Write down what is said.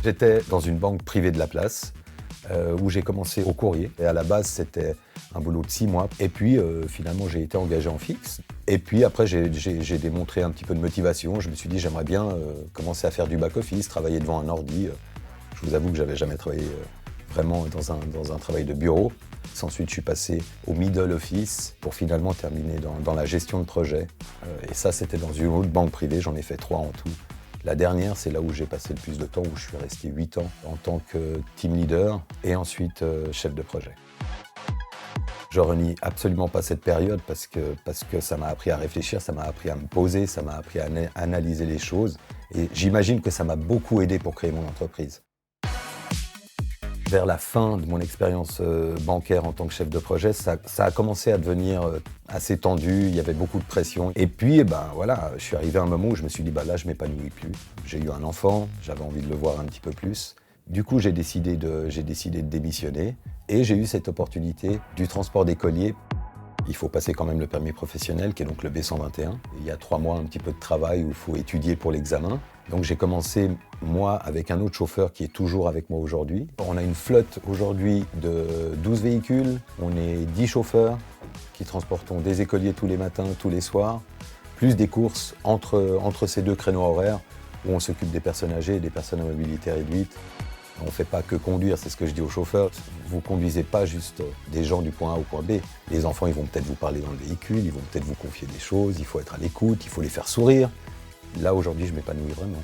J'étais dans une banque privée de la place où j'ai commencé au courrier. Et à la base, c'était un boulot de 6 mois. Et puis, finalement, j'ai été engagé en fixe. Et puis après, j'ai démontré un petit peu de motivation. Je me suis dit, j'aimerais bien commencer à faire du back-office, travailler devant un ordi. Je vous avoue que j'avais jamais travaillé vraiment dans un travail de bureau. Ensuite, je suis passé au middle office pour finalement terminer dans la gestion de projet. Et ça, c'était dans une autre banque privée. J'en ai fait 3 en tout. La dernière, c'est là où j'ai passé le plus de temps, où je suis resté 8 ans en tant que team leader et ensuite chef de projet. Je renie absolument pas cette période parce que ça m'a appris à réfléchir, ça m'a appris à me poser, ça m'a appris à analyser les choses. Et j'imagine que ça m'a beaucoup aidé pour créer mon entreprise. Vers la fin de mon expérience bancaire en tant que chef de projet, ça a commencé à devenir assez tendu, il y avait beaucoup de pression. Et puis, voilà, je suis arrivé à un moment où je me suis dit, là, je m'épanouis plus. J'ai eu un enfant, j'avais envie de le voir un petit peu plus. Du coup, j'ai décidé de démissionner et j'ai eu cette opportunité du transport d'écoliers. Il faut passer quand même le permis professionnel, qui est donc le B121. Il y a 3 mois, un petit peu de travail où il faut étudier pour l'examen. Donc j'ai commencé, moi, avec un autre chauffeur qui est toujours avec moi aujourd'hui. On a une flotte aujourd'hui de 12 véhicules. On est 10 chauffeurs qui transportons des écoliers tous les matins, tous les soirs, plus des courses entre ces 2 créneaux horaires où on s'occupe des personnes âgées et des personnes à mobilité réduite. On ne fait pas que conduire, c'est ce que je dis aux chauffeurs. Vous ne conduisez pas juste des gens du point A au point B. Les enfants, ils vont peut-être vous parler dans le véhicule, ils vont peut-être vous confier des choses, il faut être à l'écoute, il faut les faire sourire. Là, aujourd'hui, je m'épanouis vraiment.